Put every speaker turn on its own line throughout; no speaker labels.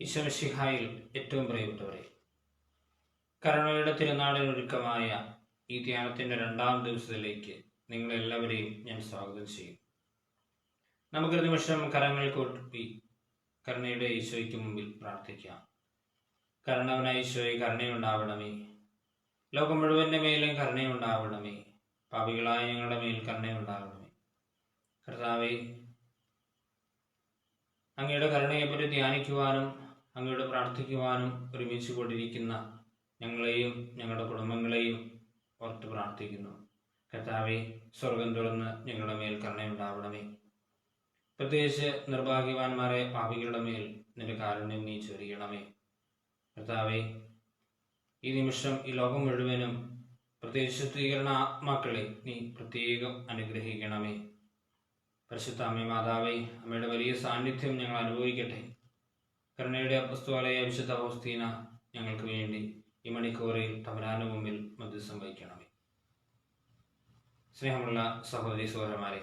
ഈശോ മിശിഹായിൽ ഏറ്റവും പ്രിയപ്പെട്ടവരെ, കരുണയുടെ തിരുനാളിനൊരുക്കമായ ഈ ധ്യാനത്തിൻ്റെ 2-ാം ദിവസത്തിലേക്ക് നിങ്ങളെല്ലാവരെയും ഞാൻ സ്വാഗതം ചെയ്യും. നമുക്കൊരു നിമിഷം കരങ്ങൾ കൂട്ടി കരുണയുടെ ഈശോയ്ക്ക് മുമ്പിൽ പ്രാർത്ഥിക്കാം. കരുണവനായ ഈശോയെ, കരുണയുണ്ടാവണമേ. ലോകം മുഴുവൻ്റെ മേലും കരുണയുണ്ടാവണമേ. പാപികളായ ഞങ്ങളുടെ മേൽ കരുണയുണ്ടാവണമേ. കർത്താവേ, അങ്ങയുടെ കരുണയെപ്പറ്റി ധ്യാനിക്കുവാനും അങ്ങയോട് പ്രാർത്ഥിക്കുവാനും ഒരുമിച്ച് കൊണ്ടിരിക്കുന്ന ഞങ്ങളെയും ഞങ്ങളുടെ കുടുംബങ്ങളെയും ഓർത്ത് പ്രാർത്ഥിക്കുന്നു. കർത്താവേ, സ്വർഗം തുറന്ന് ഞങ്ങളുടെ മേൽ കരുണയുണ്ടാവണമേ. പ്രത്യേകിച്ച് നിർഭാഗ്യവാന്മാരെ പാപികളുടെ മേൽ നിന്റെ കാരുണ്യം നീ ചൊരിയണമേ. കർത്താവേ, ഈ നിമിഷം ഈ ലോകം മുഴുവനും പ്രത്യേകിച്ച് സ്വീകരണ ആത്മാക്കളെ നീ പ്രത്യേകം അനുഗ്രഹിക്കണമേ. പരിശുദ്ധ അമ്മേ മാതാവേ, അമ്മയുടെ വലിയ സാന്നിധ്യം ഞങ്ങൾ അനുഭവിക്കട്ടെ. കരുണയുടെ അപ്പസ്തോലയായ വിശുദ്ധ ഫൗസ്തീന ഞങ്ങൾക്ക് വേണ്ടി ഈ മണിക്കൂറിൽ തമ്പുരാന്റെ മുമ്പിൽ മധ്യസ്ഥം വഹിക്കണമേ. സ്നേഹമുള്ള സഹോദരി സഹോദരന്മാരെ,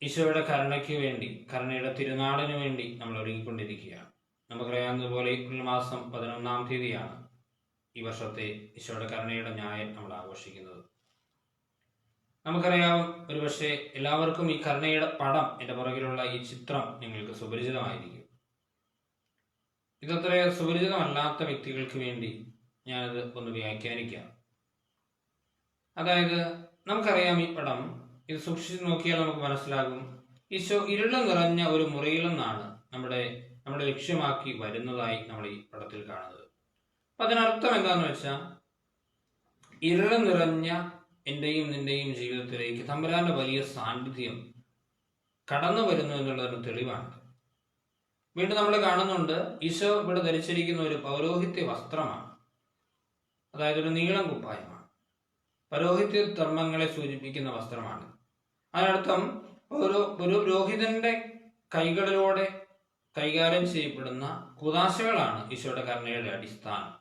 ഈശോയുടെ കരുണയ്ക്ക് വേണ്ടി, കരുണയുടെ തിരുനാളിന് വേണ്ടി നമ്മൾ ഒരുങ്ങിക്കൊണ്ടിരിക്കുകയാണ്. നമുക്കറിയാവുന്നതുപോലെ ഏപ്രിൽ മാസം 11-ാം തീയതിയാണ് ഈ വർഷത്തെ ഈശോയുടെ കരുണയുടെ ഞായർ നമ്മൾ ആഘോഷിക്കുന്നത്. നമുക്കറിയാം, ഒരുപക്ഷെ എല്ലാവർക്കും ഈ കരുണയുടെ പടം, എൻ്റെ പുറകിലുള്ള ഈ ചിത്രം നിങ്ങൾക്ക് സുപരിചിതമായിരിക്കും. ഇതത്ര സുപരിചിതമല്ലാത്ത വ്യക്തികൾക്ക് വേണ്ടി ഞാനത് ഒന്ന് വ്യാഖ്യാനിക്കാം. അതായത്, നമുക്കറിയാം ഈ പടം, ഇത് സൂക്ഷിച്ച് നോക്കിയാൽ നമുക്ക് മനസ്സിലാകും, ഈശോ ഇരുള് നിറഞ്ഞ ഒരു മുറിയിൽ നിന്നാണ് നമ്മുടെ ലക്ഷ്യമാക്കി വരുന്നതായി നമ്മൾ ഈ പടത്തിൽ കാണുന്നത്. അപ്പം അതിനർത്ഥം എന്താണെന്ന് വെച്ചാൽ, ഇരുള് നിറഞ്ഞ എൻ്റെയും നിന്റെയും ജീവിതത്തിലേക്ക് തമ്പുരാന്റെ വലിയ സാന്നിധ്യം കടന്നു വരുന്നു എന്നുള്ളതിന് തെളിവാണ്. വീണ്ടും നമ്മൾ കാണുന്നുണ്ട്, ഈശോ ഇവിടെ ധരിച്ചിരിക്കുന്ന ഒരു പൗരോഹിത്യ വസ്ത്രമാണ്. അതായത് ഒരു നീളം കുപ്പായമാണ്. പൗരോഹിത്യ ധർമ്മങ്ങളെ സൂചിപ്പിക്കുന്ന വസ്ത്രമാണ്. അതിനർത്ഥം ഒരു പുരോഹിതന്റെ കൈകളിലൂടെ കൈകാര്യം ചെയ്യപ്പെടുന്ന കുദാശകളാണ് ഈശോയുടെ കരുണയുടെ അടിസ്ഥാനം.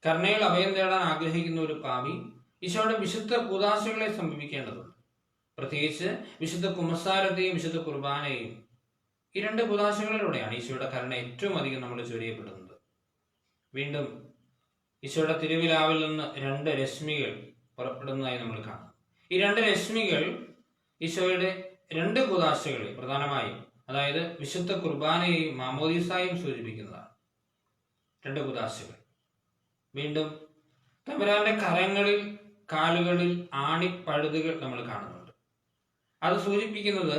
കരുണയിൽ അഭയം തേടാൻ ആഗ്രഹിക്കുന്ന ഒരു പാപി ഈശോയുടെ വിശുദ്ധ കൂദാശകളെ സമീപിക്കേണ്ടതുണ്ട്. പ്രത്യേകിച്ച് വിശുദ്ധ കുമ്പസാരത്തെയും വിശുദ്ധ കുർബാനയെയും. ഈ 2 കൂദാശകളിലൂടെയാണ് ഈശോയുടെ കരുണ ഏറ്റവും അധികം നമ്മൾ ചൊരിയപ്പെടുന്നത്. വീണ്ടും ഈശോയുടെ തിരുവിലാവിൽ നിന്ന് 2 രശ്മികൾ പുറപ്പെടുന്നതായി നമ്മൾ കാണും. ഈ 2 രശ്മികൾ ഈശോയുടെ 2 കൂദാശകളെ പ്രധാനമായും, അതായത് വിശുദ്ധ കുർബാനയെയും മാമോദീസായും സൂചിപ്പിക്കുന്നതാണ്. 2 കൂദാശകൾ. വീണ്ടും തമ്പുരാന്റെ കരങ്ങളിൽ, കാലുകളിൽ ആണിപ്പഴുതുകൾ നമ്മൾ കാണുന്നുണ്ട്. അത് സൂചിപ്പിക്കുന്നത്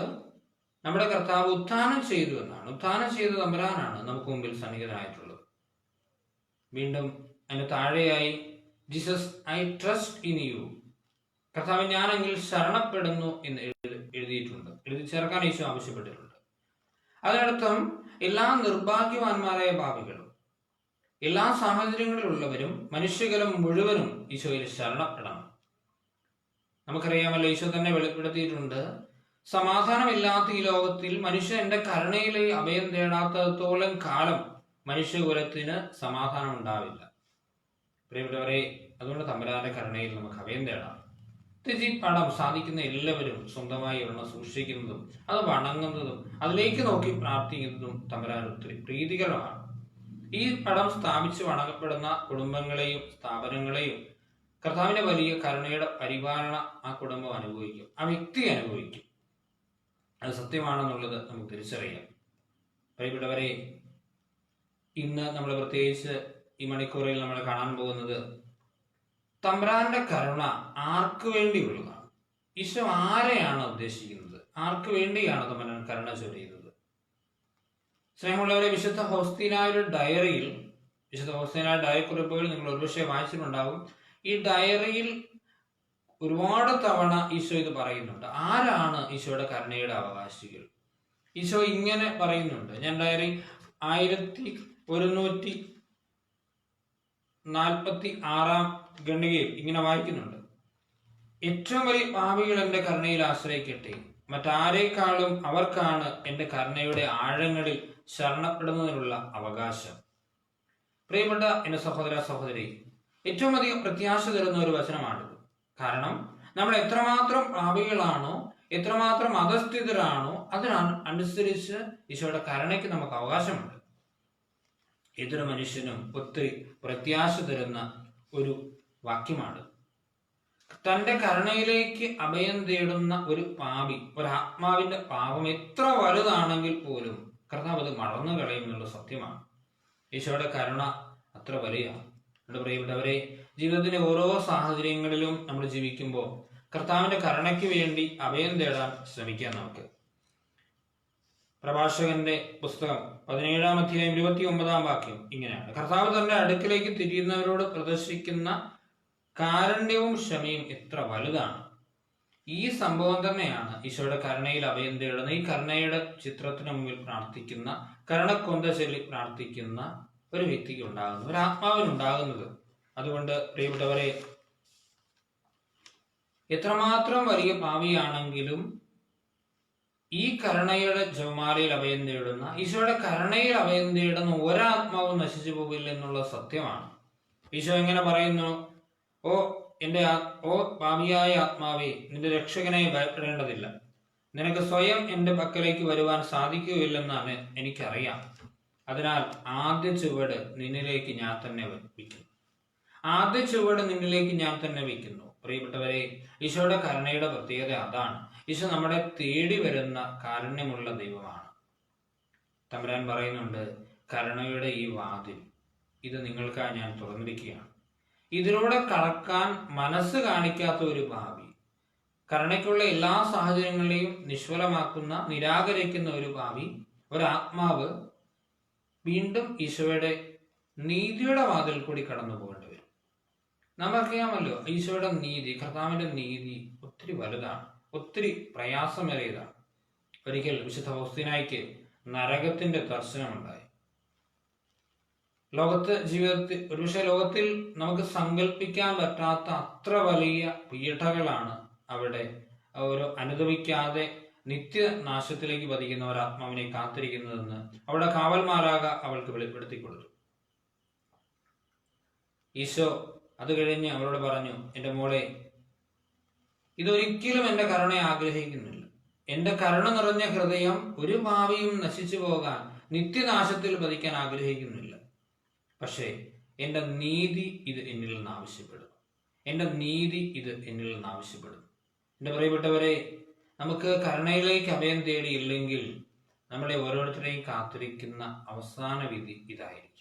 നമ്മുടെ കർത്താവ് ഉത്ഥാനം ചെയ്തു എന്നാണ്. ഉത്ഥാനം ചെയ്ത തമ്പുരാനാണ് നമുക്ക് മുമ്പിൽ സന്നിഹിതനായിട്ടുള്ളത്. വീണ്ടും അതിന് താഴെയായി Jesus, I trust in you. കർത്താവ്, ഞാനെങ്കിൽ ശരണപ്പെടുന്നു എന്ന് എഴുതിയിട്ടുണ്ട്. എഴുതി ചേർക്കാൻ ഈശോ ആവശ്യപ്പെട്ടിട്ടുണ്ട്. അതിനർത്ഥം എല്ലാ നിർഭാഗ്യവാന്മാരായ പാപികളും, എല്ലാ സാഹചര്യങ്ങളിലുള്ളവരും, മനുഷ്യകുലം മുഴുവനും ഈശോയിൽ ശരണപ്പെടണം. നമുക്കറിയാമല്ലോ, ഈശോ തന്നെ വെളിപ്പെടുത്തിയിട്ടുണ്ട്, സമാധാനമില്ലാത്ത ഈ ലോകത്തിൽ മനുഷ്യൻ എൻ്റെ കരുണയിൽ അഭയം തേടാത്തത്തോളം കാലം മനുഷ്യകുലത്തിന് സമാധാനം ഉണ്ടാവില്ല. പ്രിയപ്പെട്ടവരെ, അതുകൊണ്ട് തമ്പുരാന്റെ കരുണയിൽ നമുക്ക് അഭയം തേടാം. ഈ പടം സാധിക്കുന്ന എല്ലാവരും സ്വന്തമായി ഒരെണ്ണം സൂക്ഷിക്കുന്നതും അത് വണങ്ങുന്നതും അതിലേക്ക് നോക്കി പ്രാർത്ഥിക്കുന്നതും തമ്പുരാൻ ഒത്തിരി പ്രീതികരമാണ്. ഈ പടം സ്ഥാപിച്ച് വണങ്ങപ്പെടുന്ന കുടുംബങ്ങളെയും സ്ഥാപനങ്ങളെയും കർത്താവിന്റെ വലിയ കരുണയുടെ പരിപാലന ആ കുടുംബം അനുഭവിക്കും, ആ വ്യക്തി അനുഭവിക്കും. അത് സത്യമാണെന്നുള്ളത് നമുക്ക് തിരിച്ചറിയാം. പ്രിയപ്പെട്ടവരെ, ഇന്ന് നമ്മൾ പ്രത്യേകിച്ച് ഈ മണിക്കൂറിൽ നമ്മൾ കാണാൻ പോകുന്നത് തമ്പുരാന്റെ കരുണ ആർക്ക് വേണ്ടിയുള്ളതാണ്. ഈശോ ആരെയാണ് ഉദ്ദേശിക്കുന്നത്? ആർക്ക് വേണ്ടിയാണ് തമ്പുരാൻ കരുണ ചൊരിയുന്നത്? സ്നേഹമുള്ളവരെ, വിശുദ്ധ ഫൗസ്തീനായുടെ ഡയറിയിൽ, വിശുദ്ധ ഫൗസ്തീനായുടെ ഡയറി കുറിപ്പുകൾ നിങ്ങൾ ഒരുപക്ഷെ വായിച്ചിട്ടുണ്ടാവും. ഈ ഡയറിയിൽ ഒരുപാട് തവണ ഈശോ ഇത് പറയുന്നുണ്ട്. ആരാണ് ഈശോയുടെ കരുണയുടെ അവകാശികൾ? ഈശോ ഇങ്ങനെ പറയുന്നുണ്ട്. ഞാൻ ഡയറി 1146 ഖണ്ഡികയിൽ ഇങ്ങനെ വായിക്കുന്നുണ്ട്. ഏറ്റവും വലിയ പാപികൾ എൻ്റെ കരുണയിൽ ആശ്രയിക്കട്ടെ. മറ്റാരേക്കാളും അവർക്കാണ് എൻ്റെ കരുണയുടെ ആഴങ്ങളിൽ ശരണപ്പെടുന്നതിനുള്ള അവകാശം. പ്രിയപ്പെട്ട എൻ്റെ സഹോദര സഹോദരി, ഏറ്റവും അധികം പ്രത്യാശ തരുന്ന ഒരു വചനമാണിത്. കാരണം നമ്മൾ എത്രമാത്രം പാപികളാണോ, എത്രമാത്രം അധസ്ഥിതരാണോ, അതിനനുസരിച്ച് ഈശോയുടെ കരുണയ്ക്ക് നമുക്ക് അവകാശമുണ്ട്. ഏതൊരു മനുഷ്യനും ഒത്തിരി പ്രത്യാശ തരുന്ന ഒരു വാക്യമാണ്. തന്റെ കരുണയിലേക്ക് അഭയം തേടുന്ന ഒരു പാപി, ഒരാത്മാവിന്റെ പാപം എത്ര വലുതാണെങ്കിൽ പോലും കർത്താവ് അത് മറന്നു കളയുമെന്നുള്ള സത്യമാണ്. ഈശോയുടെ കരുണ അത്ര വലിയാണ്. നമ്മുടെ പ്രിയപ്പെട്ടവരെ, ജീവിതത്തിന്റെ ഓരോ സാഹചര്യങ്ങളിലും നമ്മൾ ജീവിക്കുമ്പോൾ കർത്താവിന്റെ കരുണയ്ക്ക് വേണ്ടി അഭയം തേടാൻ ശ്രമിക്കാം. നമുക്ക് പ്രഭാഷകന്റെ പുസ്തകം 17-ാം അധ്യായം 29-ാം വാക്യം ഇങ്ങനെയാണ്: കർത്താവ് തന്റെ അടുക്കിലേക്ക് തിരിയുന്നവരോട് പ്രദർശിക്കുന്ന കാരുണ്യവും ക്ഷമയും എത്ര വലുതാണ്. ഈ സംഭവം തന്നെയാണ് ഈശോയുടെ കരുണയിൽ അഭയം തേടുന്ന, ഈ കരുണയുടെ ചിത്രത്തിന് മുമ്പിൽ പ്രാർത്ഥിക്കുന്ന, കരുണക്കൊന്ത ചൊല്ലി പ്രാർത്ഥിക്കുന്ന ഒരു വ്യക്തിക്ക് ഉണ്ടാകുന്നത്, ഒരു ആത്മാവിനുണ്ടാകുന്നത്. അതുകൊണ്ട് പ്രിയപ്പെട്ടവരെ, എത്രമാത്രം വലിയ പാപിയാണെങ്കിലും ഈ കരുണയുടെ ജപമാലയിൽ അഭയം തേടുന്ന, ഈശോയുടെ കരുണയിൽ അഭയം തേടുന്ന ഒരാത്മാവും നശിച്ചു പോകില്ല എന്നുള്ള സത്യമാണ്. ഈശോ എങ്ങനെ പറയുന്നു: ഓ പാപിയായ ആത്മാവേ, നിന്റെ രക്ഷകനെ ഭയപ്പെടേണ്ടതില്ല. നിനക്ക് സ്വയം എന്റെ പക്കലേക്ക് വരുവാൻ സാധിക്കുകയില്ലെന്നാണ് എനിക്കറിയാം. അതിനാൽ ആദ്യ ചുവട് നിന്നിലേക്ക് ഞാൻ തന്നെ വയ്ക്കുന്നു. ആദ്യ ചുവട് നിന്നിലേക്ക് ഞാൻ തന്നെ വയ്ക്കുന്നു. പ്രിയപ്പെട്ടവരെ, ഈശോയുടെ കരുണയുടെ പ്രത്യേകത അതാണ്. ഈശോ നമ്മളെ തേടി വരുന്ന കാരുണ്യമുള്ള ദൈവമാണ്. തമ്പുരാൻ പറയുന്നുണ്ട്, കരുണയുടെ ഈ വാതിൽ ഇത് നിങ്ങൾക്കായി ഞാൻ തുറന്നിരിക്കുകയാണ്. ഇതിലൂടെ കടക്കാൻ മനസ്സ് കാണിക്കാത്ത ഒരു പാപി, കരുണയ്ക്കുള്ള എല്ലാ സാഹചര്യങ്ങളെയും നിഷ്ഫലമാക്കുന്ന, നിരാകരിക്കുന്ന ഒരു പാപി, ഒരാത്മാവ് വീണ്ടും ഈശോയുടെ നീതിയുടെ വാതിൽ കൂടി കടന്നു പോകേണ്ടി വരും. നമുക്കറിയാമല്ലോ, ഈശോയുടെ നീതി, കർത്താവിന്റെ നീതി ഒത്തിരി വലുതാണ്, ഒത്തിരി പ്രയാസമേറിയതാണ്. ഒരിക്കൽ വിശുദ്ധ ഫൗസ്തീനായ്ക്ക് നരകത്തിന്റെ ദർശനമുണ്ടായി. ജീവിതത്തിൽ ഒരുപക്ഷെ ലോകത്തിൽ നമുക്ക് സങ്കല്പിക്കാൻ പറ്റാത്ത അത്ര വലിയ പീഡകളാണ് അവിടെ ഒരു അനുഭവിക്കാതെ നിത്യനാശത്തിലേക്ക് പതിക്കുന്ന ഒരാത്മാവിനെ കാത്തിരിക്കുന്നതെന്ന് അവിടെ കാവൽമാലാക അവൾക്ക് വെളിപ്പെടുത്തി കൊടുത്തു. ഈശോ അത് കഴിഞ്ഞ് അവളോട് പറഞ്ഞു: എന്റെ മോളെ, ഇതൊരിക്കലും എന്റെ കരുണ ആഗ്രഹിക്കുന്നില്ല. എന്റെ കരുണ നിറഞ്ഞ ഹൃദയം ഒരു പാപിയും നശിച്ചു പോകാൻ, നിത്യനാശത്തിൽ പതിക്കാൻ ആഗ്രഹിക്കുന്നില്ല. പക്ഷേ എന്റെ നീതി ഇത് എന്നിൽ നിന്ന് ആവശ്യപ്പെടുന്നു. എന്റെ നീതി ഇത് എന്നിൽ നിന്ന് ആവശ്യപ്പെടുന്നു. എന്റെ പ്രിയപ്പെട്ടവരെ, നമുക്ക് കരുണയിലേക്ക് അഭയം തേടിയില്ലെങ്കിൽ നമ്മളെ ഓരോരുത്തരെയും കാത്തിരിക്കുന്ന അവസാന വിധി ഇതായിരിക്കും.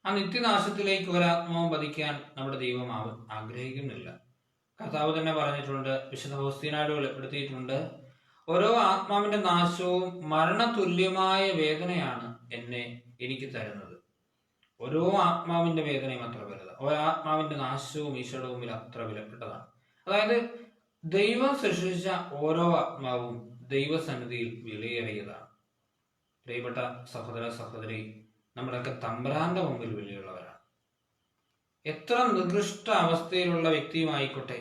ആ നിത്യനാശത്തിലേക്ക് ഒരാത്മാവും പതിക്കാൻ നമ്മുടെ ദൈവം ആഗ്രഹിക്കുന്നില്ല. കർത്താവ് തന്നെ പറഞ്ഞിട്ടുണ്ട്, വിശുദ്ധ ഫൗസ്തീനായോട് വെളിപ്പെടുത്തിയിട്ടുണ്ട്: ഓരോ ആത്മാവിന്റെ നാശവും മരണതുല്യമായ വേദനയാണ് എനിക്ക് തരുന്നത്. ഓരോ ആത്മാവിന്റെ വേദനയും അത്ര വലുതാണ്. ഓരോ ആത്മാവിന്റെ നാശവും ഈശോയുടെ മുമ്പിൽ അത്ര വിലപ്പെട്ടതാണ്. അതായത് ദൈവം സൃഷ്ടിച്ച ഓരോ ആത്മാവും ദൈവസന്നിധിയിൽ വിലയേറിയതാണ്. പ്രിയപ്പെട്ട സഹോദര സഹോദരി, നമ്മളൊക്കെ തമ്പുരാന്റെ മുമ്പിൽ വിലയുള്ളവരാണ്. എത്ര നികൃഷ്ട അവസ്ഥയിലുള്ള വ്യക്തിയുമായിക്കോട്ടെ,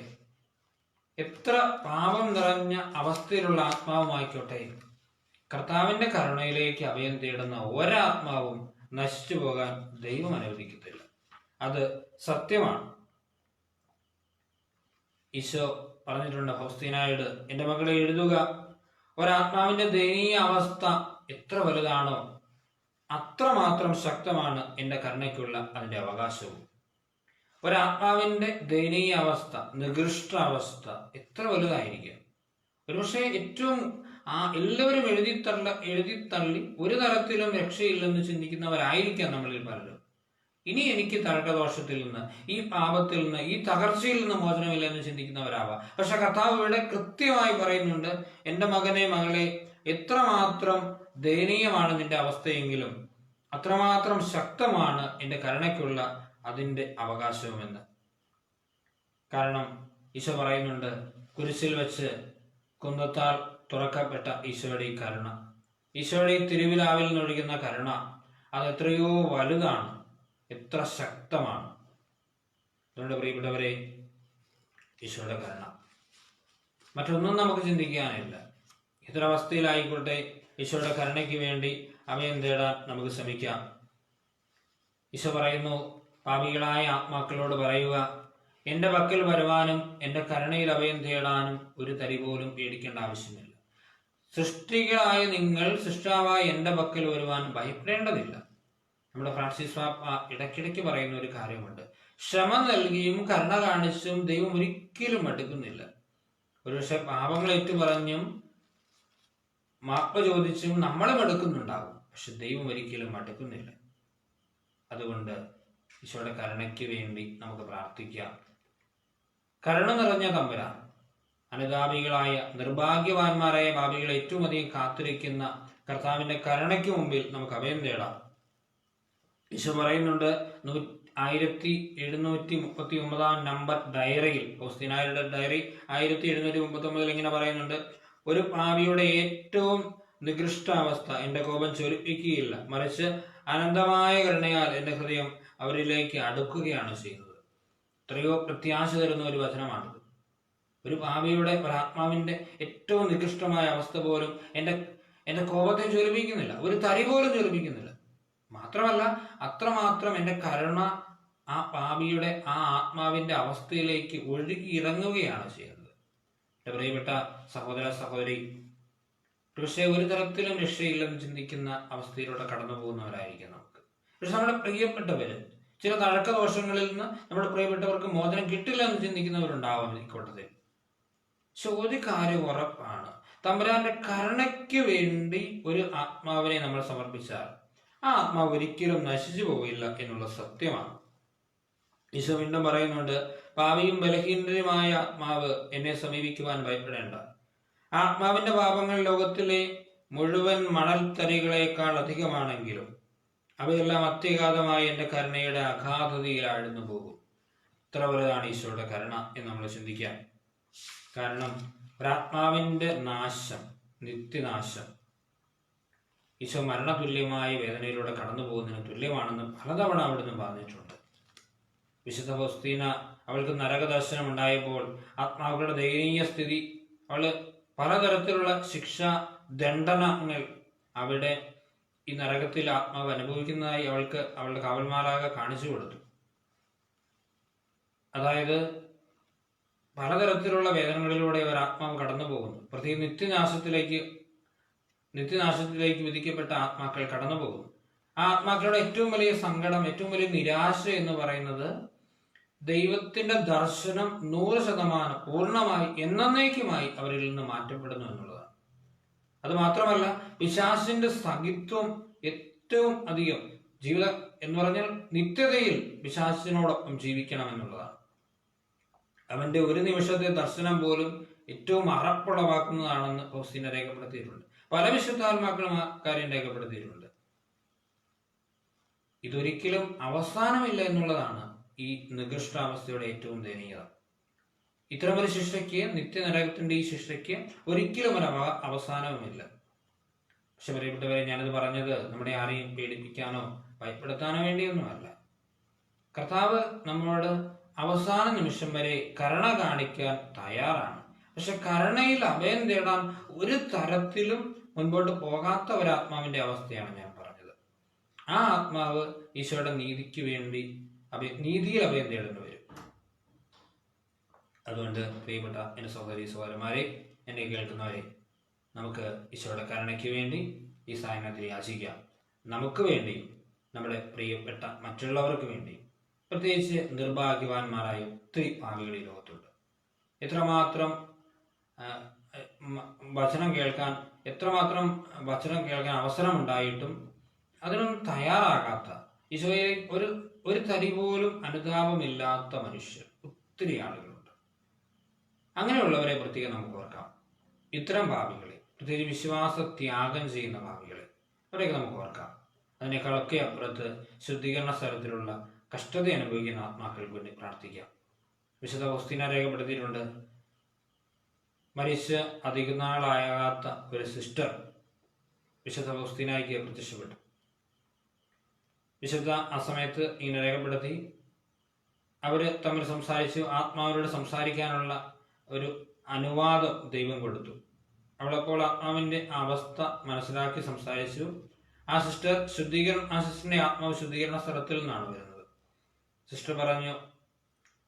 എത്ര പാപം നിറഞ്ഞ അവസ്ഥയിലുള്ള ആത്മാവുമായിക്കോട്ടെ, കർത്താവിന്റെ കരുണയിലേക്ക് അഭയം തേടുന്ന ഒരാത്മാവും നശിച്ചു പോകാൻ ദൈവം അനുവദിക്കത്തില്ല. അത് സത്യമാണ്. ഈശോ പറഞ്ഞിട്ടുണ്ട് ഫൗസ്തീനായോട്: എന്റെ മകളെ എഴുതുക, ഒരാത്മാവിന്റെ ദയനീയ അവസ്ഥ എത്ര വലുതാണോ അത്രമാത്രം ശക്തമാണ് എന്റെ കരുണയ്ക്കുള്ള അതിന്റെ അവകാശവും. ഒരാത്മാവിന്റെ ദയനീയ അവസ്ഥ, നികൃഷ്ട അവസ്ഥ എത്ര വലുതായിരിക്കും. ഒരുപക്ഷെ ഏറ്റവും എല്ലാവരും എഴുതിത്തള്ളി ഒരു തരത്തിലും രക്ഷയില്ലെന്ന് ചിന്തിക്കുന്നവരായിരിക്കാം നമ്മളിൽ പലരും. ഇനി എനിക്ക് തഴക്കദോഷത്തിൽ നിന്ന്, ഈ പാപത്തിൽ നിന്ന്, ഈ തകർച്ചയിൽ നിന്ന് മോചനമില്ല എന്ന് ചിന്തിക്കുന്നവരാവാം. പക്ഷെ കർത്താവ് ഇവിടെ കൃത്യമായി പറയുന്നുണ്ട്: എന്റെ മകനെ, മകളെ, എത്രമാത്രം ദയനീയമാണ് നിന്റെ അവസ്ഥയെങ്കിലും അത്രമാത്രം ശക്തമാണ് എന്റെ കരുണയ്ക്കുള്ള അതിന്റെ അവകാശവുമെന്ന്. കാരണം ഈശോ പറയുന്നുണ്ട്, കുരിശിൽ വെച്ച് കുന്തത്താൽ തുറക്കപ്പെട്ട ഈശോയുടെ ഈ കരുണ, ഈശോയുടെ ഈ തിരുവിലാവിൽ നിന്നൊഴുകുന്ന കരുണ, അത് എത്രയോ വലുതാണ്, എത്ര ശക്തമാണ്. അതുകൊണ്ട് പ്രിയപ്പെട്ടവരെ, ഈശോയുടെ കരുണ മറ്റൊന്നും നമുക്ക് ചിന്തിക്കാനില്ല. ഇതൊരവസ്ഥയിലായിക്കോട്ടെ, ഈശോയുടെ കരുണയ്ക്ക് വേണ്ടി അഭയം തേടാൻ നമുക്ക് ശ്രമിക്കാം. ഈശോ പറയുന്നു, പാപികളായ ആത്മാക്കളോട് പറയുക, എൻ്റെ പക്കൽ വരുവാനും എൻ്റെ കരുണയിൽ അഭയം തേടാനും ഒരു തരി പോലും പേടിക്കേണ്ട ആവശ്യമില്ല. സൃഷ്ടികളായ നിങ്ങൾ സൃഷ്ടാവായ എൻ്റെ പക്കൽ വരുവാൻ ഭയപ്പെടേണ്ടതില്ല. നമ്മുടെ ഫ്രാൻസിസ് പാപ്പ ഇടയ്ക്കിടയ്ക്ക് പറയുന്ന ഒരു കാര്യമുണ്ട്. ക്ഷമ നൽകിയും കരുണ കാണിച്ചും ദൈവം ഒരിക്കലും മടുക്കുന്നില്ല. ഒരുപക്ഷെ പാപങ്ങൾ ഏറ്റുപറഞ്ഞും മാപ്പ് ചോദിച്ചും നമ്മളെ മടുക്കുന്നുണ്ടാകും, പക്ഷെ ദൈവം ഒരിക്കലും മടുക്കുന്നില്ല. അതുകൊണ്ട് ഈശോയുടെ കരുണയ്ക്ക് വേണ്ടി നമുക്ക് പ്രാർത്ഥിക്കാം. കരുണ നിറഞ്ഞ തമ്പുരാൻ, അനുതാപികളായ നിർഭാഗ്യവാന്മാരായ പാപികളെ ഏറ്റവും അധികം കാത്തിരിക്കുന്ന കർത്താവിന്റെ കരുണയ്ക്ക് മുമ്പിൽ നമുക്ക് അഭയം തേടാം. ഈശോ പറയുന്നുണ്ട് 1739 നമ്പർ ഡയറിയിൽ, ഫൗസ്തീനായുടെ ഡയറി 1739 ഇങ്ങനെ പറയുന്നുണ്ട്: ഒരു പാപിയുടെ ഏറ്റവും നികൃഷ്ടാവസ്ഥ എന്റെ കോപം ചൊരിപ്പിക്കുകയില്ല, മറിച്ച് അനന്തമായ കരുണയാൽ എന്റെ ഹൃദയം അവരിലേക്ക് അടുക്കുകയാണ് ചെയ്യുന്നത്. എത്രയോ പ്രത്യാശ തരുന്ന ഒരു വചനമാണിത്. ഒരു പാപിയുടെ, ഒരാത്മാവിന്റെ ഏറ്റവും നികൃഷ്ടമായ അവസ്ഥ പോലും എന്റെ കോപത്തെ ജ്വലിപ്പിക്കുന്നില്ല, ഒരു തരി പോലും ജ്വലിപ്പിക്കുന്നില്ല. മാത്രമല്ല, അത്രമാത്രം എന്റെ കരുണ ആ പാപിയുടെ, ആ ആത്മാവിന്റെ അവസ്ഥയിലേക്ക് ഒഴുകി ഇറങ്ങുകയാണ് ചെയ്യുന്നത്. എന്റെ പ്രിയപ്പെട്ട സഹോദര സഹോദരി, പക്ഷേ ഒരു തരത്തിലും രക്ഷയില്ലെന്ന് ചിന്തിക്കുന്ന അവസ്ഥയിലൂടെ കടന്നു പോകുന്നവരായിരിക്കും നമുക്ക്. പക്ഷെ നമ്മുടെ പ്രിയപ്പെട്ടവര്, ചില തഴക്കദോഷങ്ങളിൽ നിന്ന് നമ്മുടെ പ്രിയപ്പെട്ടവർക്ക് മോചനം കിട്ടില്ല എന്ന് ചിന്തിക്കുന്നവരുണ്ടാവാം ഈ കൂട്ടത്തിൽ. ഒരു കാര്യം ഉറപ്പാണ്, തമ്പുരാന്റെ കരുണയ്ക്ക് വേണ്ടി ഒരു ആത്മാവിനെ നമ്മൾ സമർപ്പിച്ചാൽ ആ ആത്മാവ് ഒരിക്കലും നശിച്ചു പോകില്ല എന്നുള്ള സത്യമാണ്. ഈശോ വീണ്ടും പറയുന്നുണ്ട്: പാപിയും ബലഹീനരുമായ ആത്മാവ് എന്നെ സമീപിക്കുവാൻ ഭയപ്പെടേണ്ട. ആത്മാവിന്റെ പാപങ്ങൾ ലോകത്തിലെ മുഴുവൻ മണൽത്തരികളെക്കാൾ അധികമാണെങ്കിലും അവയെല്ലാം അത്യഘാതമായി എൻ്റെ കരുണയുടെ അഗാധതയിൽ ആഴ്ന്നു പോകും. ഇത്ര വലുതാണ് ഈശോയുടെ കരുണ എന്ന് നമ്മൾ ചിന്തിക്കാം. കാരണം ഒരാത്മാവിന്റെ നാശം, നിത്യനാശം, ഈശോ മരണതുല്യമായ വേദനയിലൂടെ കടന്നു പോകുന്നതിന് തുല്യമാണെന്ന് പലതവണ അവിടുന്ന് പറഞ്ഞിട്ടുണ്ട്. വിശുദ്ധ ഫൗസ്തീന, അവൾക്ക് നരകദർശനം ഉണ്ടായപ്പോൾ ആത്മാക്കളുടെ ദയനീയ സ്ഥിതി, അവള് പലതരത്തിലുള്ള ശിക്ഷാ ദണ്ഡനങ്ങൾ അവിടെ ഈ നരകത്തിൽ ആത്മാവ് അനുഭവിക്കുന്നതായി അവൾക്ക് അവളുടെ കാവൽമാരാകെ കാണിച്ചു കൊടുത്തു. അതായത് പലതരത്തിലുള്ള വേദനകളിലൂടെ അവർ ആത്മാവ് കടന്നു പോകുന്നു. പ്രത്യേക നിത്യനാശത്തിലേക്ക് വിധിക്കപ്പെട്ട ആത്മാക്കൾ കടന്നു പോകുന്നു. ആ ആത്മാക്കളുടെ ഏറ്റവും വലിയ സങ്കടം, ഏറ്റവും വലിയ നിരാശ എന്ന് പറയുന്നത് ദൈവത്തിന്റെ ദർശനം 100% പൂർണ്ണമായി എന്നേക്കുമായി അവരിൽ നിന്ന് മാറ്റപ്പെടുന്നു എന്നുള്ളതാണ്. അത് മാത്രമല്ല, പിശാചിന്റെ സഖിത്വം ഏറ്റവും അധികം ജീവിതം എന്ന് പറഞ്ഞാൽ നിത്യതയിൽ പിശാചിനോടൊപ്പം ജീവിക്കണം എന്നുള്ളതാണ്. അവന്റെ ഒരു നിമിഷത്തെ ദർശനം പോലും ഏറ്റവും അറപ്പുളവാക്കുന്നതാണെന്ന് ഫൗസ്തീന രേഖപ്പെടുത്തിയിട്ടുണ്ട്. പല വിശുദ്ധാത്മാക്കളും ആ കാര്യം രേഖപ്പെടുത്തിയിട്ടുണ്ട്. ഇതൊരിക്കലും അവസാനമില്ല എന്നുള്ളതാണ് ഈ നികൃഷ്ടാവസ്ഥയുടെ ഏറ്റവും ദയനീയത. ഇത്തരമൊരു ശിക്ഷയ്ക്ക്, നിത്യനരകത്തിന്റെ ഈ ശിക്ഷയ്ക്ക് ഒരിക്കലും ഒരു അവസാനവുമില്ല. പക്ഷെ പ്രിയപ്പെട്ടവരെ, ഞാനത് പറഞ്ഞത് നമ്മുടെ ആരെയും പേടിപ്പിക്കാനോ ഭയപ്പെടുത്താനോ വേണ്ടിയൊന്നുമല്ല. കർത്താവ് നമ്മളോട് അവസാന നിമിഷം വരെ കരുണ കാണിക്കാൻ തയ്യാറാണ്. പക്ഷെ കരുണയിൽ അഭയം തേടാൻ ഒരു തരത്തിലും മുൻപോട്ട് പോകാത്ത ഒരാത്മാവിന്റെ അവസ്ഥയാണ് ഞാൻ പറഞ്ഞത്. ആ ആത്മാവ് ഈശോയുടെ നീതിക്ക് വേണ്ടി നീതിയിൽ അഭയം തേടേണ്ടി വരും. അതുകൊണ്ട് പ്രിയപ്പെട്ട എൻ്റെ സഹോദരി സഹോദരന്മാരെ, എന്നെ കേൾക്കുന്നവരെ, നമുക്ക് ഈശോയുടെ കരുണയ്ക്ക് വേണ്ടി ഈ സായനത്തിൽ യാചിക്കാം. നമുക്ക് വേണ്ടിയും നമ്മുടെ പ്രിയപ്പെട്ട മറ്റുള്ളവർക്ക് വേണ്ടിയും, പ്രത്യേകിച്ച് നിർഭാഗ്യവാന്മാരായ ഒത്തിരി പാപികൾ ഈ ലോകത്തുണ്ട്. എത്രമാത്രം വചനം കേൾക്കാൻ അവസരം ഉണ്ടായിട്ടും അതിനൊന്നും തയ്യാറാകാത്ത, ഈശോയെ ഒരു തരി പോലും അനുതാപമില്ലാത്ത മനുഷ്യർ ഒത്തിരി ആളുകളുണ്ട്. അങ്ങനെയുള്ളവരെ പ്രത്യേകം നമുക്ക് ഓർക്കാം. ഇത്തരം പാപികളെ, പ്രത്യേകിച്ച് വിശ്വാസ ത്യാഗം ചെയ്യുന്ന പാപികളെ, അവരെയൊക്കെ നമുക്ക് ഓർക്കാം. അതിനേക്കാളൊക്കെ അപ്പുറത്ത് ശുദ്ധീകരണ സ്ഥലത്തിലുള്ള കഷ്ടത അനുഭവിക്കുന്ന ആത്മാക്കൾക്ക് വേണ്ടി പ്രാർത്ഥിക്കാം. വിശുദ്ധ ഫൗസ്തീന രേഖപ്പെടുത്തിയിട്ടുണ്ട്, മരിച്ച് അധികം നാളാകാത്ത ഒരു സിസ്റ്റർ വിശുദ്ധ ഫൗസ്തീനയ്ക്ക് പ്രത്യക്ഷപ്പെട്ടു. വിശുദ്ധ ആ സമയത്ത് ഇങ്ങനെ രേഖപ്പെടുത്തി, അവര് തമ്മിൽ സംസാരിച്ചു. ആത്മാവിനോട് സംസാരിക്കാനുള്ള ഒരു അനുവാദം ദൈവം കൊടുത്തു. അവളപ്പോൾ ആത്മാവിന്റെ അവസ്ഥ മനസ്സിലാക്കി സംസാരിച്ചു. ആ സിസ്റ്ററിന്റെ ആത്മാവ് ശുദ്ധീകരണ സ്ഥലത്തിൽ നിന്നാണ് വരുന്നത്. സിസ്റ്റർ പറഞ്ഞു,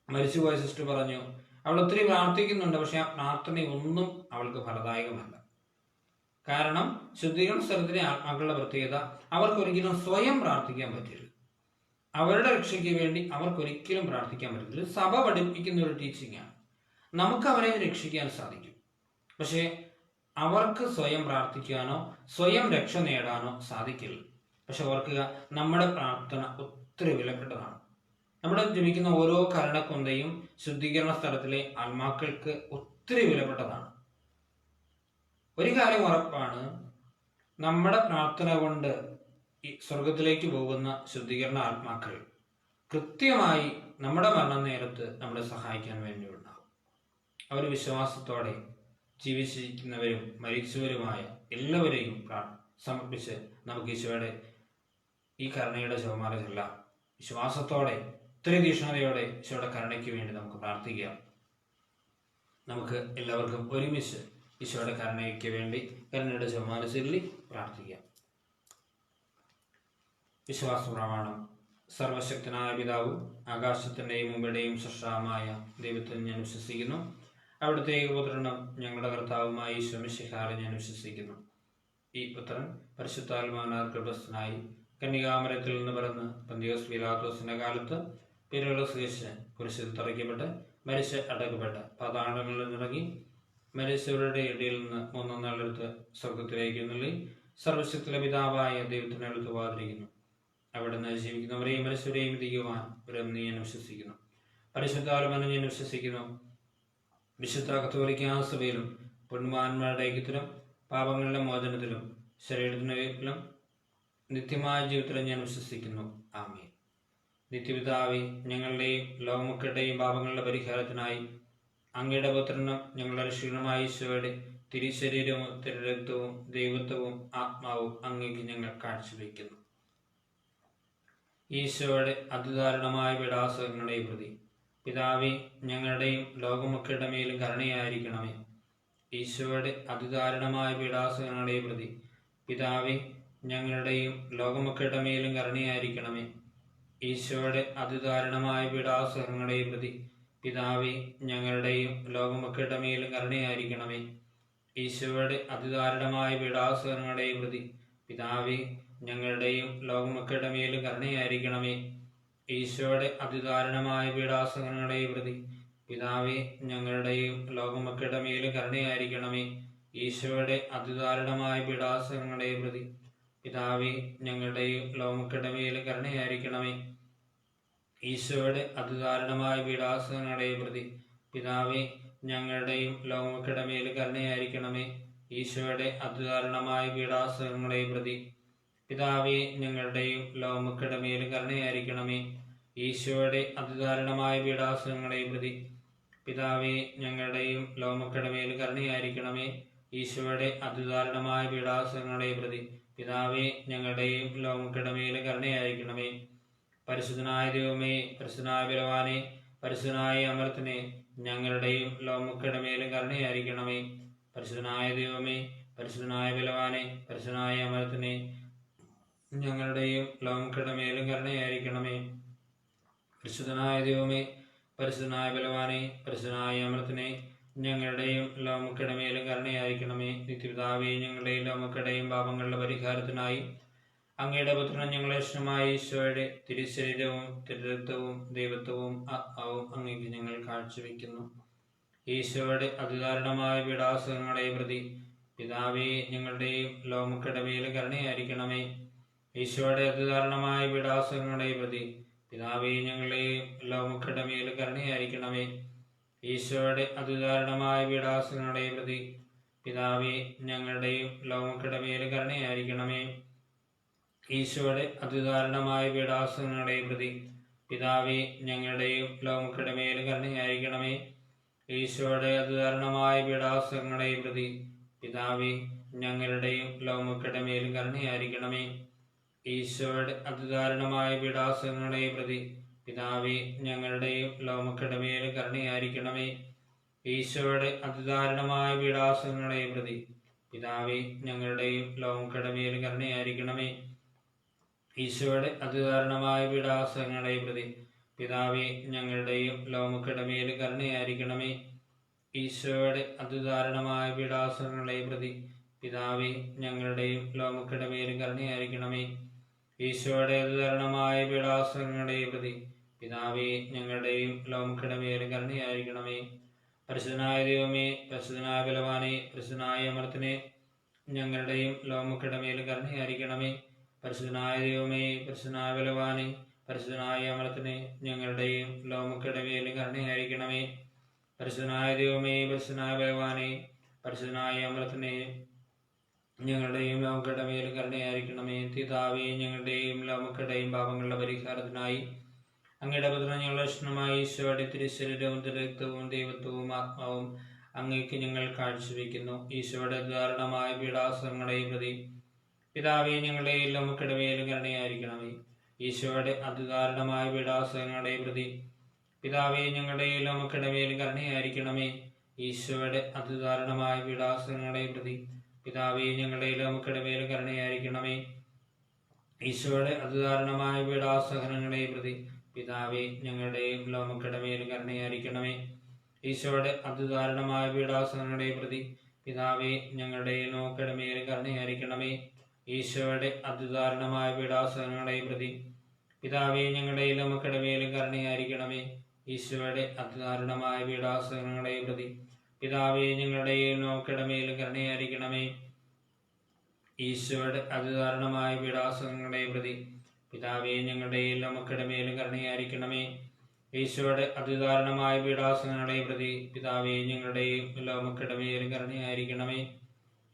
മരിച്ചുപോയ സിസ്റ്റർ പറഞ്ഞു, അവൾ ഒത്തിരി പ്രാർത്ഥിക്കുന്നുണ്ട്, പക്ഷെ ആ പ്രാർത്ഥന ഒന്നും അവൾക്ക് ഫലദായകമല്ല. കാരണം ശുദ്ധീകരണ സ്ഥലത്തിലെ ആത്മാക്കളുടെ പ്രത്യേകത, അവർക്കൊരിക്കലും സ്വയം പ്രാർത്ഥിക്കാൻ പറ്റില്ല. അവരുടെ രക്ഷയ്ക്ക് വേണ്ടി അവർക്കൊരിക്കലും പ്രാർത്ഥിക്കാൻ പറ്റില്ല. സഭ പഠിപ്പിക്കുന്ന ഒരു ടീച്ചിങ് ആണ്. നമുക്ക് അവരെ രക്ഷിക്കാൻ സാധിക്കും, പക്ഷേ അവർക്ക് സ്വയം പ്രാർത്ഥിക്കാനോ സ്വയം രക്ഷ നേടാനോ സാധിക്കില്ല. പക്ഷെ ഓർക്കുക, നമ്മുടെ പ്രാർത്ഥന ഒത്തിരി വിലപ്പെട്ടതാണ്. നമ്മുടെ ജപിക്കുന്ന ഓരോ കരുണക്കൊന്തയും ശുദ്ധീകരണ സ്ഥലത്തിലെ ആത്മാക്കൾക്ക് ഒത്തിരി വിലപ്പെട്ടതാണ്. ഒരു കാര്യം ഉറപ്പാണ്, നമ്മുടെ പ്രാർത്ഥന കൊണ്ട് ഈ സ്വർഗത്തിലേക്ക് പോകുന്ന ശുദ്ധീകരണ ആത്മാക്കൾ കൃത്യമായി നമ്മുടെ മരണ നേരത്ത് നമ്മളെ സഹായിക്കാൻ വേണ്ടി ഉണ്ടാകും. അവർ വിശ്വാസത്തോടെ ജീവിച്ചിരിക്കുന്നവരും മരിച്ചവരുമായ എല്ലാവരെയും സമർപ്പിച്ച് നമുക്ക് ഈശോയുടെ ഈ കരുണയുടെ ജപമാല ചൊല്ലാം. വിശ്വാസത്തോടെ ഇത്രയും തീക്ഷ്ണതയോടെ ഈശോയുടെ കരുണയ്ക്ക് വേണ്ടി നമുക്ക് പ്രാർത്ഥിക്കാം. നമുക്ക് എല്ലാവർക്കും ഒരുമിച്ച് ഈശോയുടെ കരുണയ്ക്ക് വേണ്ടി കരുണയുടെ ജപമാല ചൊല്ലി പ്രാർത്ഥിക്കാം. വിശ്വാസ പ്രമാണം. സർവശക്തനായ പിതാവും ആകാശത്തിൻ്റെയും ഭൂമിയുടെയും സൃഷ്ടാവുമായ ദൈവത്തിൽ ഞാൻ വിശ്വസിക്കുന്നു. അവിടുത്തെ ഏകപുത്രനും ഞങ്ങളുടെ കർത്താവുമായ ഈശോ മിശിഹായെ ഞാൻ വിശ്വസിക്കുന്നു. ഈ പുത്രൻ പരിശുദ്ധാത്മാവിനാൽ ഗർഭസ്ഥനായി കന്യകാമരത്തിൽ നിന്ന് പിറന്ന് പന്തിയോസ് പീലാത്തോസിന്റെ കാലത്ത് പീലാത്തോസ് യേശു കുരിശിൽ തറയ്ക്കപ്പെട്ട് മരിച്ച് അടക്കപ്പെട്ട് പാതാളങ്ങളിൽ നിറങ്ങി മരിച്ചവരുടെ ഇടയിൽ നിന്ന് മൂന്നാം നാളെടുത്ത് സ്വർഗത്തിലേക്ക് എഴുന്നള്ളി സർവശക്തിയുടെ പിതാവായ ദൈവത്തിന് അടുത്ത് വാതിരിക്കുന്നു. അവിടുന്ന് ജീവിക്കുന്നവരെയും മരിച്ചവരെയും വിധിക്കുവാൻ നീ ഞാൻ വിശ്വസിക്കുന്നു. പരിശുദ്ധാത്മാവിനെ ഞാൻ വിശ്വസിക്കുന്നു. വിശുദ്ധ കത്തോലിക്കാ സഭയിലും പുണ്യവാന്മാരുടെ ഐക്യത്തിലും പാപങ്ങളുടെ മോചനത്തിലും ശരീരത്തിനും നിത്യമായ ജീവിതത്തിലും ഞാൻ വിശ്വസിക്കുന്നു. ആമേൻ. നിത്യപിതാവേ, ഞങ്ങളുടെയും ലോകമക്കളുടെയും പാപങ്ങളുടെ പരിഹാരത്തിനായി അങ്ങയുടെ പുത്രനും ഞങ്ങളുടെ രക്ഷകനുമായ ഈശോയുടെ തിരുശരീരവും തിരുരക്തവും ദൈവത്വവും ആത്മാവും അങ്ങേക്ക് ഞങ്ങൾ കാഴ്ചവെക്കുന്നു. ഈശോയുടെ അതിദാരുണമായ പീഡാസഹനങ്ങളെ പ്രതി പിതാവേ, ഞങ്ങളുടെയും ലോകമക്കളുടെ മേലും കരുണയായിരിക്കണമേ. ഈശോയുടെ അതിദാരുണമായ പീഡാസഹനങ്ങളെ പ്രതി പിതാവേ, ഞങ്ങളുടെയും ലോകമക്കളുടെ മേലും കരുണയായിരിക്കണമേ. ഈശോയുടെ അതിദാരുണമായ പീഡാസഹനങ്ങളെ പ്രതി പിതാവേ, ഞങ്ങളുടെയും ലോകമക്കളുടെ മേലും കരുണയായിരിക്കണമേ. ഈശോയുടെ അതിദാരുണമായ പീഡാസഹനങ്ങളെ പ്രതി പിതാവേ, ഞങ്ങളുടെയും ലോകമക്കളുടെ മേലും കരുണയായിരിക്കണമേ. ഈശോയുടെ അതിദാരുണമായ പീഡാസഹനങ്ങളെ പ്രതി പിതാവേ, ഞങ്ങളുടെയും ലോകമക്കളുടെ മേലും കരുണയായിരിക്കണമേ. ഈശോയുടെ അതിദാരുണമായ പീഡാസഹനങ്ങളെ പ്രതി പിതാവേ, ഞങ്ങളുടെയും ലോകമക്കളുടെ മേലും കരുണയായിരിക്കണമേ. ഈശോയുടെ അതിദാരുണമായ പീഡാസഹനങ്ങളെ പ്രതി പിതാവേ, ഞങ്ങളുടെയും ലോകമക്കളുടെ മേലും കരുണയായിരിക്കണമേ. ഈശോയുടെ അതിദാരുണമായ പീഡാസഹനങ്ങളെ പ്രതി പിതാവേ, ഞങ്ങളുടെയും ലോകമക്കളുടെ മേലും കരുണയായിരിക്കണമേ. ഈശോയുടെ അതിദാരുണമായ പീഡാസഹനങ്ങളെ പ്രതി പിതാവേ, ഞങ്ങളുടെയും ലോകമക്കളുടെ മേലും കരുണയായിരിക്കണമേ. ഈശോയുടെ അതിദാരുണമായ പീഡാസഹനങ്ങളെ പ്രതി പിതാവേ, ഞങ്ങളുടെയും ലോകമക്കളുടെ മേലും കരുണയായിരിക്കണമേ. പരിശുദ്ധനായ ദൈവമേ, പരിശുദ്ധനായ ബലവാനെ, പരിശുദ്ധനായ അമർത്തിനെ, ഞങ്ങളുടെയും ലോകമക്കളുടെ മേലും കരുണയായിരിക്കണമേ. പരിശുദ്ധനായ ദൈവമേ, പരിശുദ്ധനായ ബലവാനെ, പരിശുദ്ധനായ അമർത്തിനെ, ഞങ്ങളുടെയും ലോകമക്കളുടെ മേലും കരുണയായിരിക്കണമേ. പരിശുദ്ധനായ ദൈവമേ, പരിശുദ്ധനായ ബലവാനെ, പരിശുദ്ധനായ അമർത്തിനെ, ഞങ്ങളുടെയും ലോകമക്കളുടെ മേലും കരുണയായിരിക്കണമേ. നിത്യപിതാവേ, ഞങ്ങളുടെയും ലോകമക്കളുടെയും പാപങ്ങളുടെ പരിഹാരത്തിനായി അങ്ങയുടെ പുത്രനും ഞങ്ങളെ ഇഷ്ടമായ ഈശോയുടെ തിരുശരീരവും തിരുരക്തവും ദൈവത്വവും ആത്മാവും അങ്ങേക്ക് ഞങ്ങൾ കാഴ്ചവെക്കുന്നു. ഈശോയുടെ അതിദാരുണമായ പീഡാസഹനങ്ങളെ പ്രതി പിതാവേ, ഞങ്ങളുടെയും ലോകമക്കളുടെ മേലും കരുണയായിരിക്കണമേ. ഈശോയുടെ അതിദാരുണമായ പീഡാസഹനങ്ങളെ പ്രതി പിതാവേ, ഞങ്ങളുടെയും ലോകമക്കളുടെ മേലും കരുണയായിരിക്കണമേ. ഈശോയുടെ അതിദാരുണമായ പീഡാസഹനങ്ങളെ പ്രതി പിതാവേ, ഞങ്ങളുടെയും ലോകമക്കളുടെ മേലും കരുണയായിരിക്കണമേ. ഈശോയുടെ അതിദാരുണമായ പീഡാസഹനങ്ങളെ പ്രതി പിതാവേ, ഞങ്ങളുടെയും ലോകമക്കളുടെ മേലും കരുണയായിരിക്കണമേ. ഈശോയുടെ അതിദാരുണമായ പീഡാസഹനങ്ങളെ പ്രതി പിതാവേ, ഞങ്ങളുടെയും ലോകമക്കളുടെ മേലും കരുണയായിരിക്കണമേ. ഈശോയുടെ അതിദാരുണമായ പീഡാസഹനങ്ങളെ പ്രതി പിതാവേ, ഞങ്ങളുടെയും ലോകമക്കളുടെ മേലും കരുണയായിരിക്കണമേ. ഈശോയുടെ അതിദാരുണമായ പീഡാസഹനങ്ങളെ പ്രതി പിതാവേ, ഞങ്ങളുടെയും ലോകമക്കളുടെ മേലും കരുണയായിരിക്കണമേ. ഈശോയുടെ അതിദാരുണമായ പീഡാസഹനങ്ങളെ പ്രതി പിതാവേ ഞങ്ങളുടെയും ലോകമക്കളുടെ മേൽ കരുണയായിരിക്കണമേ. ഈശോയുടെ അതിദാരുണമായ പീഡാസഹനങ്ങളെ പ്രതി പിതാവേ ഞങ്ങളുടെയും ലോകമക്കളുടെ മേൽ കരുണയായിരിക്കണമേ. ഈശോയുടെ അതിദാരുണമായ പീഡാസഹനങ്ങളെ പ്രതി പിതാവേ ഞങ്ങളുടെയും ലോകമക്കളുടെ മേൽ കരുണയായിരിക്കണമേ. പരിശുദ്ധനായ ദൈവമേ, പരിശുദ്ധനായ ബലവാനെ, പരിശുദ്ധനായ അമർത്തിനെ, ഞങ്ങളുടെയും ലോകമക്കളുടെ മേൽ കരുണയായിരിക്കണമേ. പരിശുദ്ധനായ ദൈവമേ, പരിശുദ്ധനായ ബലവാനെ, പരിശുദ്ധനായ അമർത്തിനെ, ഞങ്ങളുടെയും ലോകമക്കളുടെ മേൽ കരുണയായിരിക്കണമേ. പരിശുദ്ധനായ ദൈവമേ, പരിശുദ്ധനായ ബലവാനെ, പരിശുദ്ധനായ അമർത്തിനെ, ഞങ്ങളുടെയും ലോകമക്കളുടെ മേൽ കരുണയായിരിക്കണമേ. പിതാവേ ഞങ്ങളുടെയും ലോകമക്കളുടെയും പാപങ്ങളുടെ പരിഹാരത്തിനായി അങ്ങയുടെ പുത്രൻ ഞങ്ങളുടെ ഇഷ്ടമായി ഈശോയുടെ തിരുശരീരവും രക്തവും ദൈവത്വവും ആത്മാവും അങ്ങേക്ക് ഞങ്ങൾ കാഴ്ചവെക്കുന്നു. ഈശോയുടെ ദാരുണമായ പീഡാസഹനങ്ങളെ പ്രതി പിതാവേ ഞങ്ങളുടെയും ലോകമക്കളുടെ മേൽ കരുണയായിരിക്കണമേ. ഈശോയുടെ അതിദാരുണമായ പീഡാസഹനങ്ങളെ പ്രതി പിതാവേ ഞങ്ങളുടെയും ലോകമക്കളുടെ മേൽ കരുണയായിരിക്കണമേ. ഈശോയുടെ അതിദാരുണമായ പീഡാസഹനങ്ങളെ പ്രതി പിതാവേ ഞങ്ങളുടെയും ലോകമക്കളുടെ മേൽ കരുണയായിരിക്കണമേ. ഈശോയുടെ അതിദാരുണമായ പീഡാസഹനങ്ങളെ പ്രതി പിതാവേ ഞങ്ങളുടെയും ലോകമക്കളുടെ മേൽ കരുണയായിരിക്കണമേ. ഈശോയുടെ അതിദാരുണമായ പീഡാസഹനങ്ങളെ പ്രതി പിതാവേ ഞങ്ങളുടെയും ലോകമക്കളുടെ മേൽ കരുണയായിരിക്കണമേ. ഈശോയുടെ അതിദാരുണമായ പീഡാസഹനങ്ങളെ പ്രതി പിതാവേ ഞങ്ങളുടെയും ലോകമക്കളുടെ മേൽ കരുണയായിരിക്കണമേ. ഈശോയുടെ അതിദാരുണമായ പീഡാസഹനങ്ങളെ പ്രതി പിതാവേ ഞങ്ങളുടെയും ലോകമക്കളുടെ മേൽ കരുണയായിരിക്കണമേ. ഈശോയുടെ അതിദാരുണമായ പീഡാസഹനങ്ങളെ പ്രതി പിതാവേ ഞങ്ങളുടെയും ലോകമക്കളുടെ മേൽ കരുണയായിരിക്കണമേ. ഈശോയുടെ അതിദാരുണമായ പീഡാസഹനങ്ങളെ പ്രതി പിതാവേ ഞങ്ങളുടെയും ലോകമക്കളുടെ മേൽ കരുണയായിരിക്കണമേ.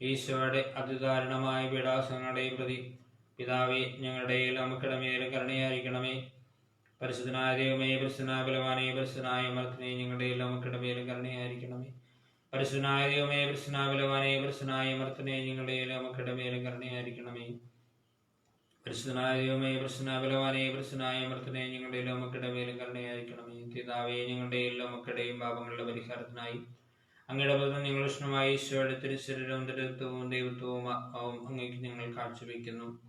ഈശോയുടെ അതിദാരുണമായ പീഡാസഹനങ്ങളെ പ്രതി പിതാവേ ഞങ്ങളുടെയും ലോകമക്കളുടെ മേൽ കരുണയായിരിക്കണമേ. പരിശുദ്ധനായ ദൈവമേ, പരിശുദ്ധനായ ബലവാനെ, പരിശുദ്ധനായ അമർത്തിനെ, ഞങ്ങളുടെയും ലോകമക്കളുടെ മേൽ കരുണയായിരിക്കണമേ. പരിശുദ്ധനായ ദൈവമേ, പരിശുദ്ധനായ ബലവാനെ, പരിശുദ്ധനായ അമർത്തിനെ, ഞങ്ങളുടെയും ലോകമക്കളുടെ മേൽ കരുണയായിരിക്കണമേ. പരിശുദ്ധനായ ദൈവമേ, പരിശുദ്ധനായ ബലവാനെ, പരിശുദ്ധനായ അമർത്തിനെ, ഞങ്ങളുടെയും ലോകമക്കളുടെ മേൽ കരുണയായിരിക്കണമേ. പിതാവേ ഞങ്ങളുടെയും ലോകമക്കളുടെയും പാപങ്ങളുടെ പരിഹാരത്തിനായി അങ്ങയുടെ പുത്രൻ ഞങ്ങളുടെ ഇഷ്ടമായ ഈശോയുടെ തിരുശരീരവും രക്തവും ദൈവത്വവും ആത്മാവും അങ്ങേക്ക് ഞങ്ങൾ കാഴ്ചവെക്കുന്നു.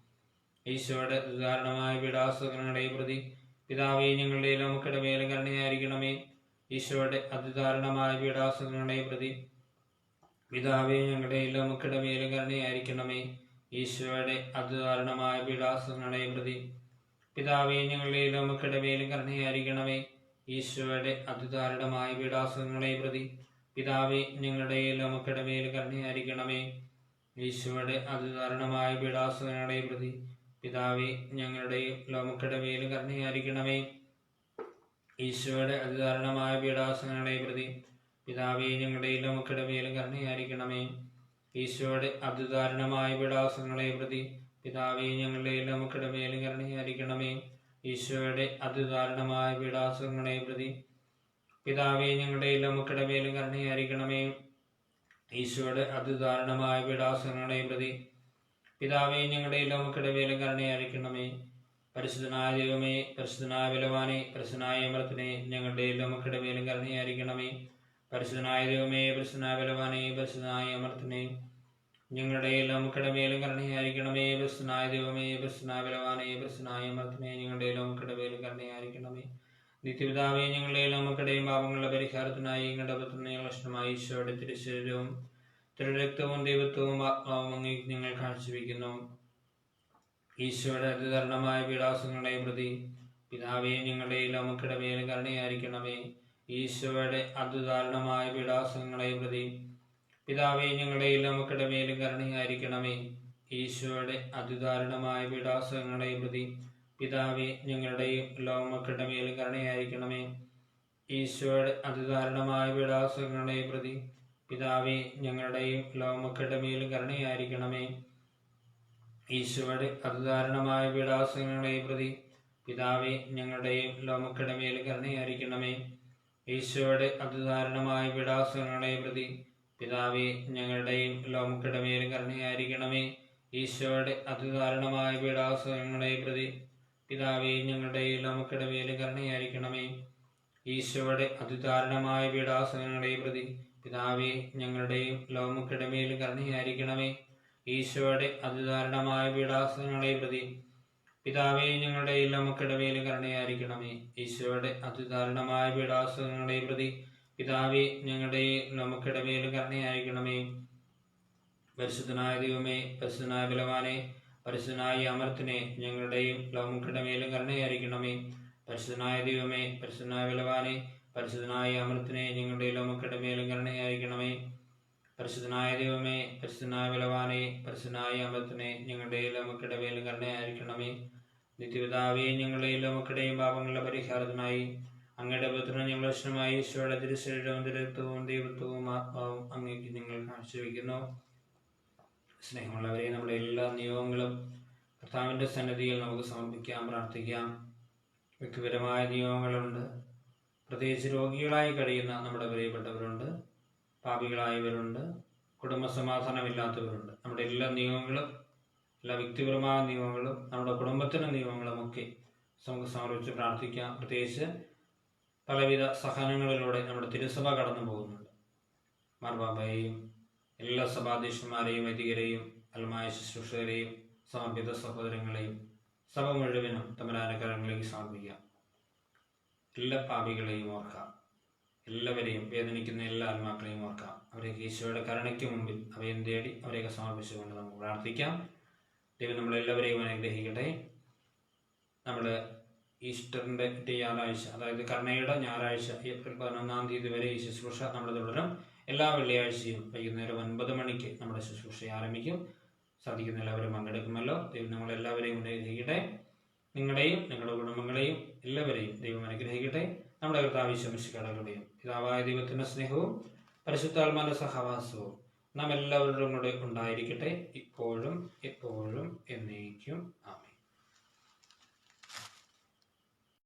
ഈശോയുടെ ഉദാഹരണമായ പീഡാസഹനങ്ങളെ പ്രതി പിതാവേ ഞങ്ങളുടെയും ലോകമക്കളുടെ മേൽ കരുണയായിരിക്കണമേ. ഈശോയുടെ അതിദാരുണമായ പീഡാസഹനങ്ങളെ പ്രതി പിതാവേ ഞങ്ങളുടെയും ലോകമക്കളുടെ മേൽ കരുണയായിരിക്കണമേ. ഈശോയുടെ അതിദാരുണമായ പീഡാസഹനങ്ങളെ പ്രതി പിതാവേ ഞങ്ങളുടെയും ലോകമക്കളുടെ മേൽ കരുണയായിരിക്കണമേ. ഈശോയുടെ അതിദാരുണമായ പീഡാസഹനങ്ങളെ പ്രതി പിതാവേ ഞങ്ങളുടെയും ലോകമക്കളുടെ മേൽ കരുണയായിരിക്കണമേ. ഈശോയുടെ അതിദാരുണമായ പീഡാസഹനങ്ങളെ പ്രതി പിതാവേ ഞങ്ങളുടെയും ലോകമക്കളുടെ മേൽ കരുണയായിരിക്കണമേ. ഈശോയുടെ അതിദാരുണമായ പീഡാസഹനങ്ങളെ പ്രതി പിതാവേ ഞങ്ങളുടെയും ലോകമക്കളുടെ മേൽ കരുണയായിരിക്കണമേ. ഈശോയുടെ അതിദാരുണമായ പീഡാസഹനങ്ങളെ പ്രതി പിതാവേ ഞങ്ങളുടെയും ലോകമക്കളുടെ മേൽ കരുണയായിരിക്കണമേ. ഈശോയുടെ അതിദാരുണമായ പീഡാസഹനങ്ങളെ പ്രതി പിതാവേ ഞങ്ങളുടെയും ലോകമക്കളുടെ മേൽ കരുണയായിരിക്കണമേ. ഈശോയുടെ അതിദാരുണമായ പീഡാസഹനങ്ങളെ പ്രതി പിതാവേ ഞങ്ങളുടെയും ലോകമക്കളുടെ മേൽ കരുണയായിരിക്കണമേ. പരിശുദ്ധനായ ദൈവമേ, പരിശുദ്ധനായ ബലവാനെ, പരിശുദ്ധനായ അമർത്തിനെ, ഞങ്ങളുടെയും ലോകമക്കളുടെ മേൽ കരുണയായിരിക്കണമേ. പരിശുദ്ധനായ ദൈവമേ, പരിശുദ്ധനായ ബലവാനെ, പരിശുദ്ധനായ അമർത്തിനെ, ഞങ്ങളുടെയും ലോകമക്കളുടെ മേൽ കരുണയായിരിക്കണമേ. പരിശുദ്ധനായ ദൈവമേ, പരിശുദ്ധനായ ബലവാനെ, പരിശുദ്ധനായ അമർത്തിനെ, ഞങ്ങളുടെയും ലോകമക്കളുടെ മേൽ കരുണയായിരിക്കണമേ. നിത്യപിതാവേ ഞങ്ങളുടെയും ലോകമക്കളുടെയും പാപങ്ങളുടെ പരിഹാരത്തിനായി ഞങ്ങളുടെ പുത്രൻ ഞങ്ങളുടെ ഇഷ്ടമായ ഈശോയുടെ തിരുശരീരവും തിരുരക്തവും ദൈവത്വവും ആത്മാവും അങ്ങേക്ക് ഞങ്ങൾ കാഴ്ചവെക്കുന്നു. ഈശോയുടെ അതിദാരുണമായ പീഡാസഹനങ്ങളെ പ്രതി പിതാവേ ഞങ്ങളുടെയും ലോകമക്കളുടെ മേൽ കരുണയായിരിക്കണമേ. ഈശോയുടെ അതിദാരുണമായ പീഡാസഹനങ്ങളെ പ്രതി പിതാവേ ഞങ്ങളുടെയും ലോകമക്കളുടെ മേൽ കരുണയായിരിക്കണമേ. ഈശോയുടെ അതിദാരുണമായ പീഡാസഹനങ്ങളെ പ്രതി പിതാവേ ഞങ്ങളുടെയും ലോകമക്കളുടെ മേൽ കരുണയായിരിക്കണമേ. ഈശോയുടെ അതിദാരുണമായ പീഡാസഹനങ്ങളെ പ്രതി പിതാവേ ഞങ്ങളുടെയും ലോകമക്കളുടെ മേൽ കരുണയായിരിക്കണമേ. ഈശോയുടെ അതിദാരുണമായ പീഡാസഹനങ്ങളെ പ്രതി പിതാവേ ഞങ്ങളുടെയും ലോകമക്കളുടെ മേൽ കരുണയായിരിക്കണമേ. ഈശോയുടെ അതിദാരുണമായ പീഡാസഹനങ്ങളെ പ്രതി പിതാവേ ഞങ്ങളുടെയും ലോകമക്കളുടെ മേൽ കരുണയായിരിക്കണമേ. ഈശോയുടെ അതിദാരുണമായ പീഡാസഹനങ്ങളെ പ്രതി പിതാവേ ഞങ്ങളുടെയും ലോകമക്കളുടെ മേൽ കരുണയായിരിക്കണമേ. ഈശോയുടെ അതിദാരുണമായ പീഡാസഹനങ്ങളെ പ്രതി പിതാവേ ഞങ്ങളുടെയും ലോകമക്കളുടെ മേൽ കരുണയായിരിക്കണമേ. ഈശോയുടെ അതിദാരുണമായ പീഡാസഹനങ്ങളെ പ്രതി പിതാവേ, ഞങ്ങളുടെ എല്ലാ മക്കളുടെ മേലും കരുണയായിരിക്കണമേ. ഈശോയുടെ അതിദാരുണമായ പീഡാസഹനങ്ങളെ പ്രതി പിതാവേ, ഞങ്ങളുടെ മക്കളുടെ മേലും കരുണയായിരിക്കണമേ. പരിശുദ്ധനായ ദൈവമേ, പരിശുദ്ധനായ ബലവാനെ, പരിശുദ്ധനായ അമർത്തിനെ, ഞങ്ങളുടെയും മക്കളുടെ മേലും കരുണയായിരിക്കണമേ. പരിശുദ്ധനായ ദൈവമേ, പരിശുദ്ധനായ ബലവാനെ, പരിശുദ്ധനായ അമർത്തിനെ, ഞങ്ങളുടെ മക്കളുടെ മേലും കരുണയായിരിക്കണമേ. പരിശുദ്ധനായ ദൈവമേ, പരിശുദ്ധനായ ബലവാനെ, പരിശുദ്ധനായ അമർത്തിനെ, ഞങ്ങളുടെ മക്കളുടെ മേലും കരുണയായിരിക്കണമേ. നിത്യപിതാവേ, ഞങ്ങളുടെ മക്കളുടെയും പാപങ്ങളുടെ പരിഹാരത്തിനായി അങ്ങയുടെ പുത്രനും ഞങ്ങളുടെ രക്ഷകനുമായ ഈശോയുടെ തിരുശരീരവും തിരുരക്തവും ദൈവത്വവും ആത്മാവും അങ്ങേക്ക് ഞങ്ങൾ കാഴ്ചവെക്കുന്നു. സ്നേഹമുള്ളവരെ, നമ്മുടെ എല്ലാ നിയോഗങ്ങളും കർത്താവിൻ്റെ സന്നിധിയിൽ നമുക്ക് സമർപ്പിക്കാം, പ്രാർത്ഥിക്കാം. വ്യക്തിപരമായ നിയോഗങ്ങളുണ്ട്. പ്രത്യേകിച്ച് രോഗികളായി കഴിയുന്ന നമ്മുടെ പ്രിയപ്പെട്ടവരുണ്ട്, പാപികളായവരുണ്ട്, കുടുംബ സമാധാനമില്ലാത്തവരുണ്ട്. നമ്മുടെ എല്ലാ നിയമങ്ങളും, എല്ലാ വ്യക്തിപരമായ നിയമങ്ങളും, നമ്മുടെ കുടുംബത്തിൻ്റെ നിയമങ്ങളുമൊക്കെ നമുക്ക് സമർപ്പിച്ച് പ്രാർത്ഥിക്കാം. പ്രത്യേകിച്ച് പലവിധ സഹനങ്ങളിലൂടെ നമ്മുടെ തിരുസഭ കടന്നു പോകുന്നുണ്ട്. മാർപ്പാപ്പയെയും എല്ലാ സഭാധ്യക്ഷന്മാരെയും വൈദികരെയും അൽമായ ശുശ്രൂഷകരെയും സമർപ്പിത സഹോദരങ്ങളെയും സഭ മുഴുവനും തമ്പുരാന്റെ കരങ്ങളിലേക്ക് സമർപ്പിക്കാം. എല്ലാ പാപികളെയും ഓർക്കാം. എല്ലാവരെയും വേദനിക്കുന്ന എല്ലാ ആത്മാക്കളെയും ഓർക്കാം. അവരെയൊക്കെ ഈശോയുടെ കരുണയ്ക്ക് മുമ്പിൽ അവയും തേടി അവരെയൊക്കെ സമർപ്പിച്ചുകൊണ്ട് നമുക്ക് പ്രാർത്ഥിക്കാം. ദൈവം നമ്മളെല്ലാവരെയും അനുഗ്രഹിക്കട്ടെ. നമ്മൾ ഈസ്റ്ററിൻ്റെ ഞായറാഴ്ച, അതായത് കരുണയുടെ ഞായറാഴ്ച ഏപ്രിൽ 11-ാം തീയതി വരെ ഈ ശുശ്രൂഷ നമ്മൾ തുടരും. എല്ലാ വെള്ളിയാഴ്ചയും വൈകുന്നേരം 9 മണിക്ക് നമ്മുടെ ശുശ്രൂഷ ആരംഭിക്കും. സാധിക്കുന്ന എല്ലാവരും പങ്കെടുക്കുമല്ലോ. ദൈവം നമ്മളെല്ലാവരെയും അനുഗ്രഹിക്കട്ടെ. നിങ്ങളുടെയും നിങ്ങളുടെ കുടുംബങ്ങളെയും എല്ലാവരെയും ദൈവം അനുഗ്രഹിക്കട്ടെ. നമ്മുടെ കർത്താവ് ഈശോ മിശിഹായുടെയും പിതാവായ ദൈവത്തിൻ്റെ സ്നേഹവും പരിശുദ്ധാത്മാവിന്റെ സഹവാസവും നാം എല്ലാവരുടെയും കൂടെ ഉണ്ടായിരിക്കട്ടെ, ഇപ്പോഴും എപ്പോഴും എന്നേക്കും. ആമേൻ.